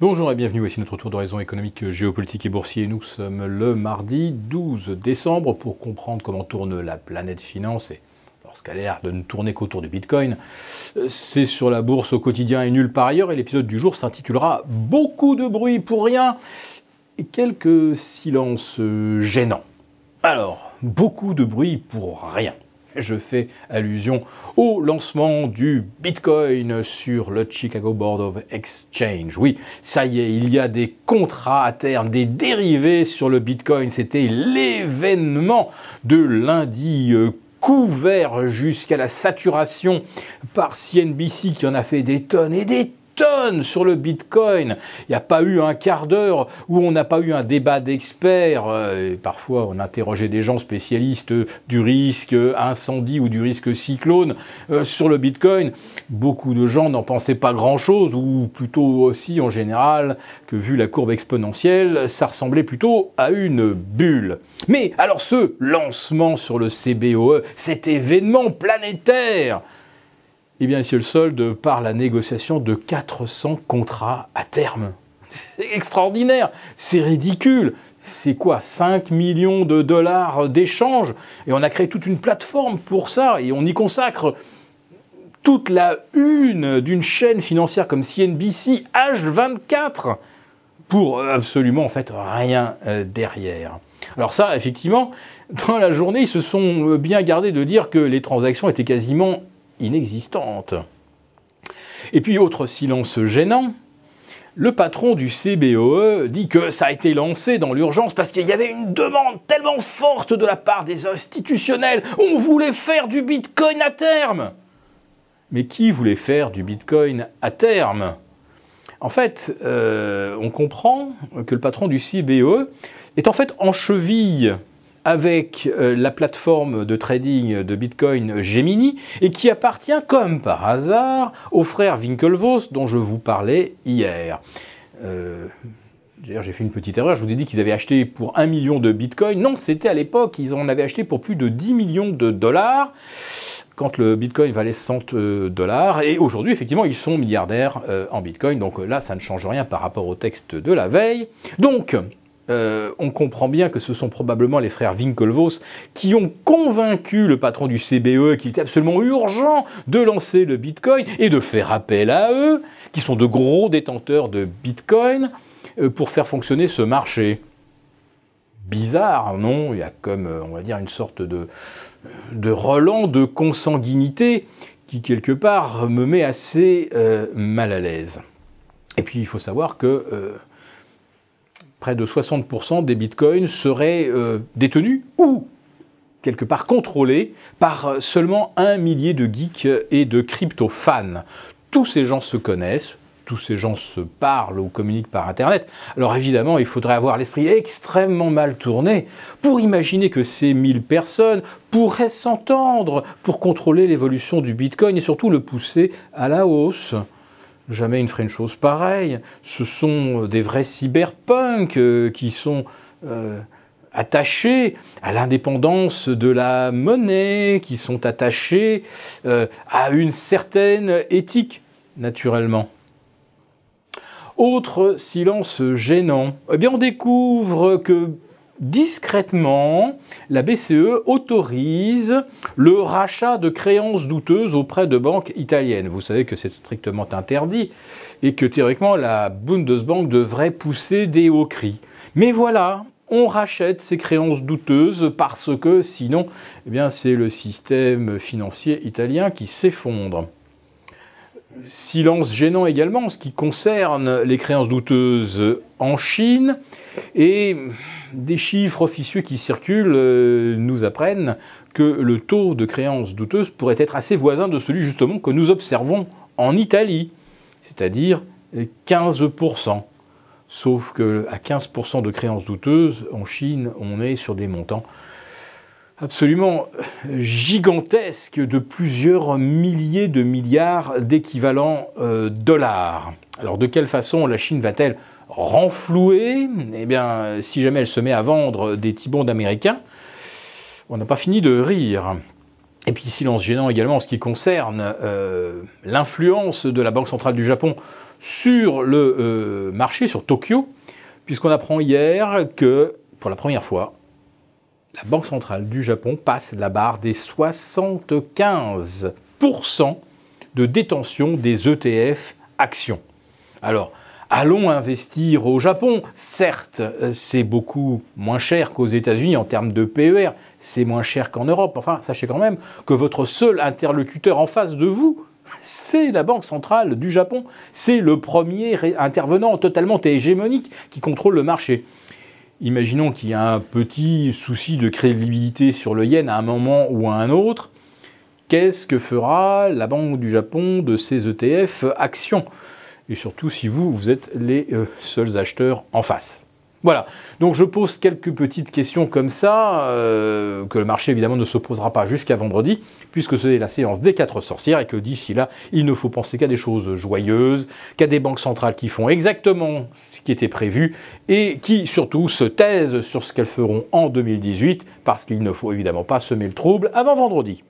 Bonjour et bienvenue, voici notre tour d'horizon économique, géopolitique et boursier. Nous sommes le mardi 12 décembre pour comprendre comment tourne la planète finance et lorsqu'elle a l'air de ne tourner qu'autour du Bitcoin. C'est sur la bourse au quotidien et nulle part ailleurs et l'épisode du jour s'intitulera « Beaucoup de bruit pour rien » et quelques silences gênants. Alors, beaucoup de bruit pour rien. Je fais allusion au lancement du Bitcoin sur le Chicago Board of Exchange. Oui, ça y est, il y a des contrats à terme, des dérivés sur le Bitcoin. C'était l'événement de lundi couvert jusqu'à la saturation par CNBC qui en a fait des tonnes et des tonnes sur le Bitcoin. Il n'y a pas eu un quart d'heure où on n'a pas eu un débat d'experts. Parfois, on interrogeait des gens spécialistes du risque incendie ou du risque cyclone sur le Bitcoin. Beaucoup de gens n'en pensaient pas grand-chose, ou plutôt aussi en général que vu la courbe exponentielle, ça ressemblait plutôt à une bulle. Mais alors ce lancement sur le CBOE, cet événement planétaire, eh bien, c'est le solde par la négociation de 400 contrats à terme. C'est extraordinaire, c'est ridicule. C'est quoi, 5 millions de dollars d'échanges? Et on a créé toute une plateforme pour ça, et on y consacre toute la une d'une chaîne financière comme CNBC, H24, pour absolument, en fait, rien derrière. Alors ça, effectivement, dans la journée, ils se sont bien gardés de dire que les transactions étaient quasiment inexistante. Et puis, autre silence gênant, le patron du CBOE dit que ça a été lancé dans l'urgence parce qu'il y avait une demande tellement forte de la part des institutionnels. On voulait faire du Bitcoin à terme. Mais qui voulait faire du Bitcoin à terme? En fait, on comprend que le patron du CBOE est en fait en cheville avec la plateforme de trading de Bitcoin Gemini et qui appartient comme par hasard aux frères Winklevoss dont je vous parlais hier. D'ailleurs, j'ai fait une petite erreur, je vous ai dit qu'ils avaient acheté pour 1 million de Bitcoin. Non, c'était à l'époque, ils en avaient acheté pour plus de 10 millions de dollars quand le Bitcoin valait 100 dollars. Et aujourd'hui, effectivement, ils sont milliardaires en Bitcoin. Donc là, ça ne change rien par rapport au texte de la veille. Donc, on comprend bien que ce sont probablement les frères Winklevoss qui ont convaincu le patron du CBOE qu'il était absolument urgent de lancer le Bitcoin et de faire appel à eux, qui sont de gros détenteurs de Bitcoin, pour faire fonctionner ce marché. Bizarre, non? Il y a comme, on va dire, une sorte de relent de consanguinité qui, quelque part, me met assez mal à l'aise. Et puis, il faut savoir que près de 60% des bitcoins seraient détenus ou quelque part contrôlés par seulement 1 millier de geeks et de crypto-fans. Tous ces gens se connaissent, tous ces gens se parlent ou communiquent par Internet. Alors évidemment, il faudrait avoir l'esprit extrêmement mal tourné pour imaginer que ces 1000 personnes pourraient s'entendre pour contrôler l'évolution du bitcoin et surtout le pousser à la hausse. Jamais ils ne feraient une chose pareille. Ce sont des vrais cyberpunks qui sont attachés à l'indépendance de la monnaie, qui sont attachés à une certaine éthique, naturellement. Autre silence gênant. Eh bien, on découvre que discrètement, la BCE autorise le rachat de créances douteuses auprès de banques italiennes. Vous savez que c'est strictement interdit et que théoriquement la Bundesbank devrait pousser des hauts cris. Mais voilà, on rachète ces créances douteuses parce que sinon, eh bien, c'est le système financier italien qui s'effondre. Silence gênant également en ce qui concerne les créances douteuses en Chine et des chiffres officieux qui circulent nous apprennent que le taux de créances douteuses pourrait être assez voisin de celui justement que nous observons en Italie, c'est-à-dire 15%. Sauf qu'à 15% de créances douteuses, en Chine, on est sur des montants absolument gigantesque de plusieurs milliers de milliards d'équivalents dollars. Alors de quelle façon la Chine va-t-elle renflouer? Eh bien, si jamais elle se met à vendre des T-bonds américains, on n'a pas fini de rire. Et puis silence gênant également en ce qui concerne l'influence de la Banque centrale du Japon sur le marché, sur Tokyo, puisqu'on apprend hier que, pour la première fois, la Banque centrale du Japon passe la barre des 75% de détention des ETF actions. Alors, allons investir au Japon. Certes, c'est beaucoup moins cher qu'aux États-Unis en termes de PER, c'est moins cher qu'en Europe. Enfin, sachez quand même que votre seul interlocuteur en face de vous, c'est la Banque centrale du Japon. C'est le premier intervenant totalement hégémonique qui contrôle le marché. Imaginons qu'il y a un petit souci de crédibilité sur le yen à un moment ou à un autre. Qu'est-ce que fera la Banque du Japon de ces ETF actions? Et surtout si vous êtes les seuls acheteurs en face. Voilà, donc je pose quelques petites questions comme ça, que le marché évidemment ne se posera pas jusqu'à vendredi, puisque c'est la séance des 4 sorcières et que d'ici là, il ne faut penser qu'à des choses joyeuses, qu'à des banques centrales qui font exactement ce qui était prévu et qui surtout se taisent sur ce qu'elles feront en 2018, parce qu'il ne faut évidemment pas semer le trouble avant vendredi.